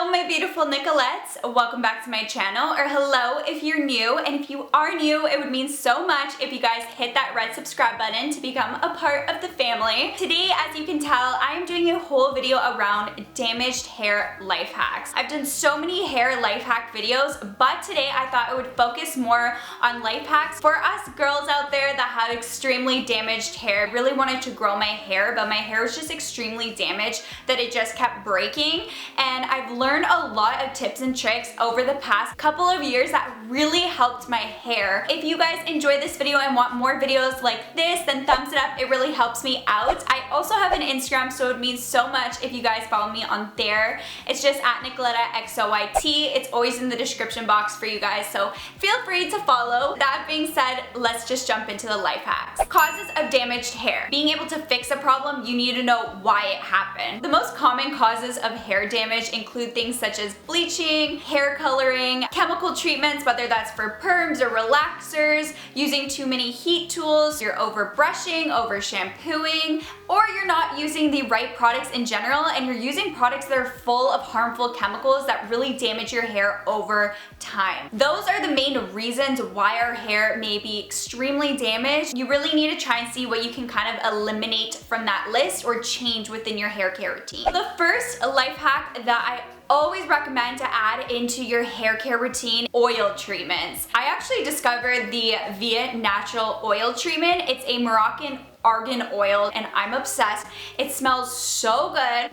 Hello my beautiful Nicolettes, welcome back to my channel, or hello if you're new, and if you are new, it would mean so much if you guys hit that red subscribe button to become a part of the family. Today, as you can tell, I am doing a whole video around damaged hair life hacks. I've done so many hair life hack videos, but today I thought I would focus more on life hacks for us girls out there that have extremely damaged hair. Really wanted to grow my hair, but my hair was just extremely damaged that it just kept breaking, and I've learned a lot of tips and tricks over the past couple of years that really helped my hair. If you guys enjoy this video and want more videos like this, then thumbs it up, it really helps me out. I also have an Instagram, so it means so much if you guys follow me on there. It's just at Nicoletta XOYT. It's always in the description box for you guys, so feel free to follow. That being said, let's just jump into the life hacks. Causes of damaged hair. Being able to fix a problem, you need to know why it happened. The most common causes of hair damage include things such as bleaching, hair coloring, chemical treatments, whether that's for perms or relaxers, using too many heat tools, you're over brushing, over shampooing, or you're not using the right products in general, and you're using products that are full of harmful chemicals that really damage your hair over time. Those are the main reasons why our hair may be extremely damaged. You really need to try and see what you can kind of eliminate from that list or change within your hair care routine. The first life hack that I always recommend to add into your hair care routine: oil treatments. I actually discovered the Via Natural oil treatment. It's a Moroccan argan oil and I'm obsessed. It smells so good.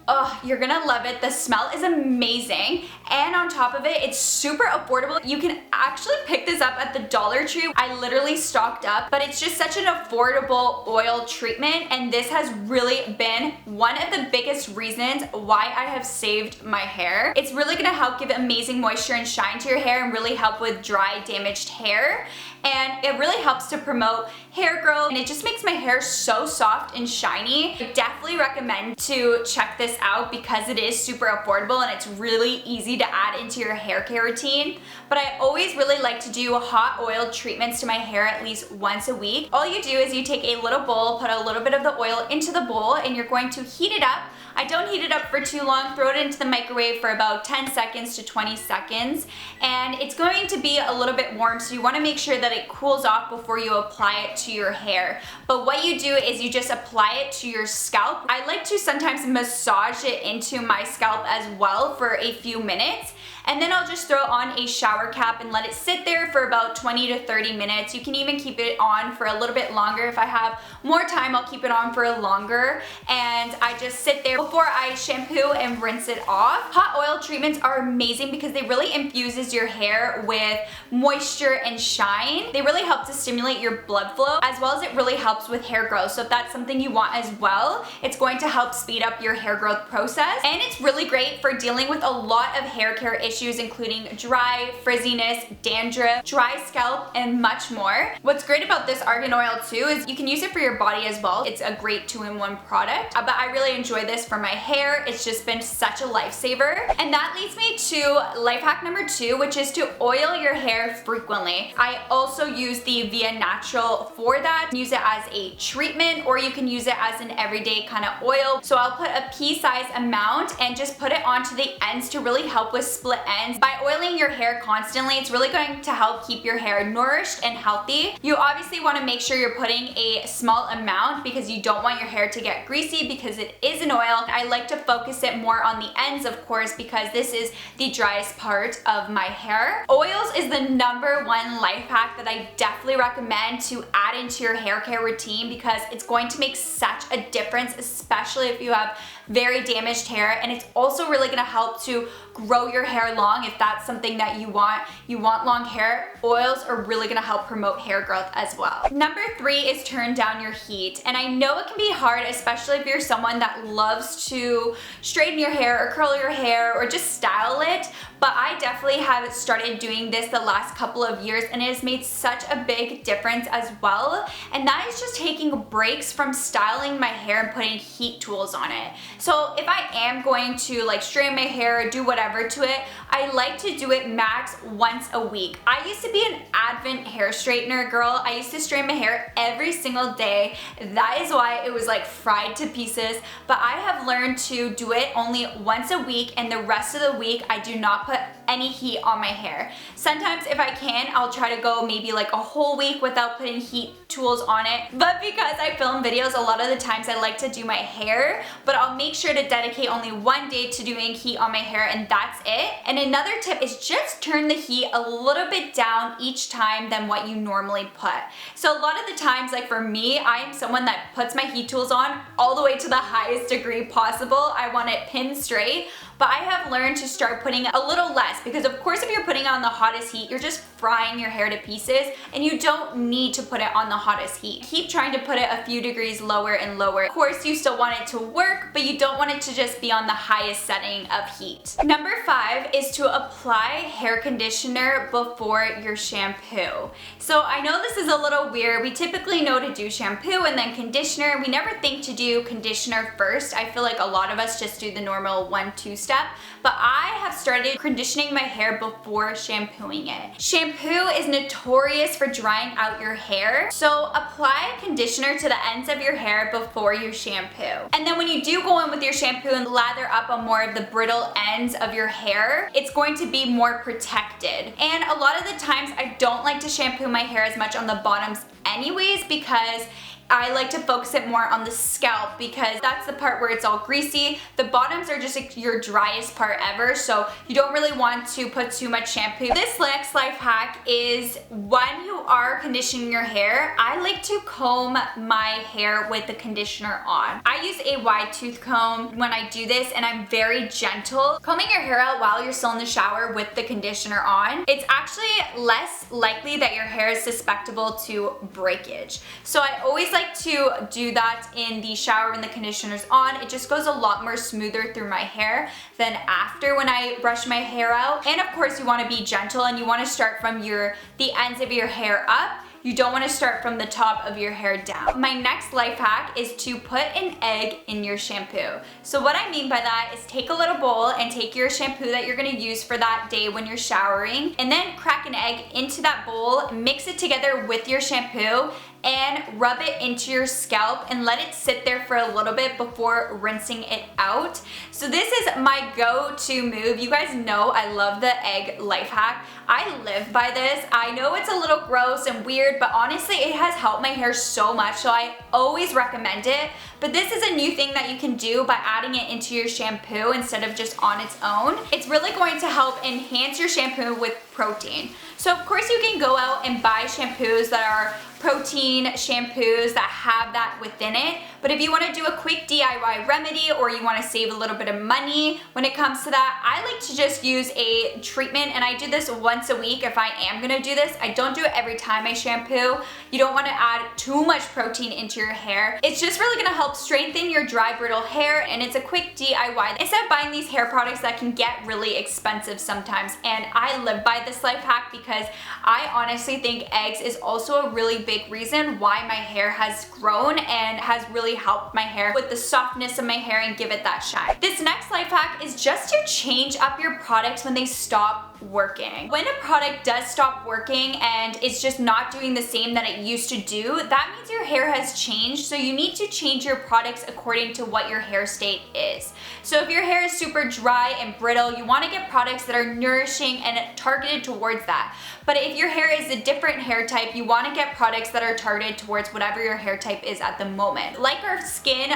Oh, you're gonna love it. The smell is amazing, and on top of it, it's super affordable. You can actually pick this up at the Dollar Tree. I literally stocked up, but it's just such an affordable oil treatment, and this has really been one of the biggest reasons why I have saved my hair. It's really gonna help give amazing moisture and shine to your hair and really help with dry, damaged hair. And it really helps to promote hair growth, and it just makes my hair so soft and shiny. I definitely recommend to check this out because it is super affordable and it's really easy to add into your hair care routine. But I always really like to do hot oil treatments to my hair at least once a week. All you do is you take a little bowl, put a little bit of the oil into the bowl, and you're going to heat it up. I don't heat it up for too long. Throw it into the microwave for about 10 seconds to 20 seconds. And it's going to be a little bit warm, so you want to make sure that it cools off before you apply it to your hair. But what you do is you just apply it to your scalp. I like to sometimes massage it into my scalp as well for a few minutes. And then I'll just throw on a shower cap and let it sit there for about 20 to 30 minutes. You can even keep it on for a little bit longer. If I have more time, I'll keep it on for longer. And I just sit there before I shampoo and rinse it off. Hot oil treatments are amazing because they really infuses your hair with moisture and shine. They really help to stimulate your blood flow, as well as it really helps with hair growth. So if that's something you want as well, it's going to help speed up your hair growth process. And it's really great for dealing with a lot of hair care issues, including dry, frizziness, dandruff, dry scalp, and much more. What's great about this argan oil too is you can use it for your body as well. It's a great two-in-one product, but I really enjoy this for my hair. It's just been such a lifesaver. And that leads me to life hack number 2, which is to oil your hair frequently. I also use the Via Natural for that. Use it as a treatment, or you can use it as an everyday kind of oil. So I'll put a pea-size amount and just put it onto the ends to really help with split ends. By oiling your hair constantly, it's really going to help keep your hair nourished and healthy. You obviously want to make sure you're putting a small amount because you don't want your hair to get greasy because it is an oil. I like to focus it more on the ends, of course, because this is the driest part of my hair. Oils is the #1 life hack that I definitely recommend to add into your hair care routine because it's going to make such a difference, especially if you have very damaged hair, and it's also really going to help to grow your hair long if that's something that you want. You want long hair, oils are really going to help promote hair growth as well. Number 3 is turn down your heat, and I know it can be hard, especially if you're someone that loves to straighten your hair or curl your hair or just style it, but I definitely have started doing this the last couple of years, and it has made such a big difference as well. And that is just taking breaks from styling my hair and putting heat tools on it. So if I am going to like straighten my hair or do whatever to it, I like to do it max once a week. I used to be an Advent hair straightener girl. I used to straighten my hair every single day. That is why it was like fried to pieces, but I have learned to do it only once a week, and the rest of the week I do not put any heat on my hair. Sometimes if I can, I'll try to go maybe like a whole week without putting heat tools on it, but because I film videos, a lot of the times I like to do my hair, but I'll make sure to dedicate only one day to doing heat on my hair, and that's it. And another tip is just turn the heat a little bit down each time than what you normally put. So a lot of the times, like for me, I am someone that puts my heat tools on all the way to the highest degree possible. I want it pinned straight, but I have learned to start putting a little less, because of course if you're putting on the hottest heat, you're just frying your hair to pieces, and you don't need to put it on the hottest heat. Keep trying to put it a few degrees lower and lower. Of course you still want it to work, but you don't want it to just be on the highest setting of heat. Number 5 is to apply hair conditioner before your shampoo. So I know this is a little weird. We typically know to do shampoo and then conditioner. We never think to do conditioner first. I feel like a lot of us just do the normal 1-2 step, but I have started conditioning my hair before shampooing it. Shampoo is notorious for drying out your hair, so apply conditioner to the ends of your hair before your shampoo. And then when you do go in with your shampoo and lather up on more of the brittle ends of your hair, it's going to be more protected. And a lot of the times I don't like to shampoo my hair as much on the bottoms anyways, because I like to focus it more on the scalp, because that's the part where it's all greasy. The bottoms are just like your driest part ever, so you don't really want to put too much shampoo. This next life hack is when you are conditioning your hair, I like to comb my hair with the conditioner on. I use a wide tooth comb when I do this, and I'm very gentle. Combing your hair out while you're still in the shower with the conditioner on, it's actually less likely that your hair is susceptible to breakage. So I always like to do that in the shower when the conditioner's on. It just goes a lot more smoother through my hair than after when I brush my hair out. And of course you want to be gentle, and you want to start from the ends of your hair up. You don't want to start from the top of your hair down. My next life hack is to put an egg in your shampoo. So what I mean by that is take a little bowl and take your shampoo that you're going to use for that day when you're showering, and then crack an egg into that bowl, mix it together with your shampoo, and rub it into your scalp and let it sit there for a little bit before rinsing it out. So this is my go-to move. You guys know I love the egg life hack. I live by this. I know it's a little gross and weird, but honestly it has helped my hair so much, so I always recommend it. But this is a new thing that you can do by adding it into your shampoo instead of just on its own. It's really going to help enhance your shampoo with protein. So of course you can go out and buy shampoos that are protein shampoos that have that within it, but if you want to do a quick DIY remedy, or you want to save a little bit of money when it comes to that, I like to just use a treatment, and I do this once a week if I am going to do this. I don't do it every time I shampoo. You don't want to add too much protein into your hair. It's just really going to help strengthen your dry, brittle hair, and it's a quick DIY instead of buying these hair products that can get really expensive sometimes. And I live by this life hack because I honestly think eggs is also a really big reason why my hair has grown and has really helped my hair with the softness of my hair and give it that shine. This next life hack is just to change up your products when they stop working. When a product does stop working and it's just not doing the same that it used to do, that means your hair has changed, so you need to change your products according to what your hair state is. So if your hair is super dry and brittle, you want to get products that are nourishing and targeted towards that. But if your hair is a different hair type, you want to get products that are targeted towards whatever your hair type is at the moment. Like our skin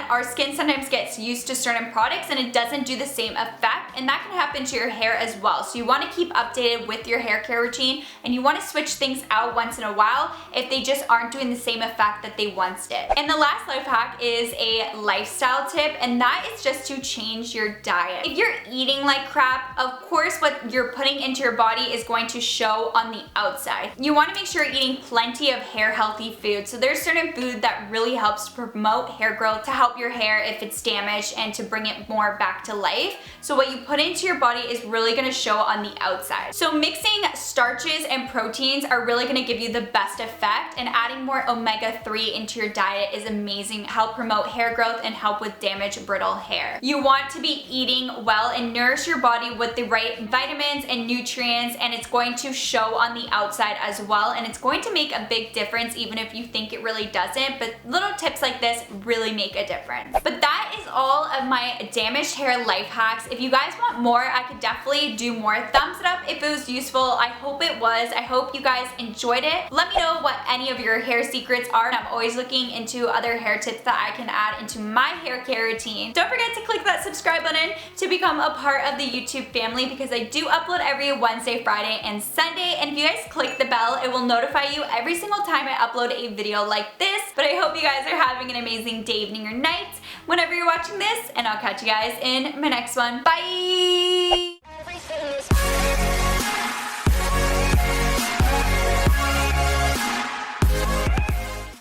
sometimes gets used to certain products and it doesn't do the same effect, and that can happen to your hair as well. So you want to keep updated with your hair care routine, and you want to switch things out once in a while if they just aren't doing the same effect that they once did. And the last life hack is a lifestyle tip, and that is just to change your diet. If you're eating like crap, of course what you're putting into your body is going to show on the outside. You want to make sure you're eating plenty of hair healthy food. So there's certain food that really helps to promote hair growth, to help your hair if it's damaged and to bring it more back to life. So what you put into your body is really going to show on the outside. So mixing starches and proteins are really going to give you the best effect, and adding more omega-3 into your diet is amazing. Help promote hair growth and help with damaged brittle hair. You want to be eating well and nourish your body with the right vitamins and nutrients, and it's going to show on the outside as well, and it's going to make a big difference even if you think it really doesn't. But little tips like this really make a difference. But that is all of my damaged hair life hacks. If you guys want more, I could definitely do more. Thumbs it up if it was useful. I hope it was. I hope you guys enjoyed it. Let me know what any of your hair secrets are. I'm always looking into other hair tips that I can add into my hair care routine. Don't forget to click that subscribe button to become a part of the YouTube family, because I do upload every Wednesday, Friday, and Sunday. And if you guys click the bell, it will notify you every single time I upload a video like this. But I hope you guys are having an amazing day, evening, or night whenever you're watching this, and I'll catch you guys in my next one. Bye!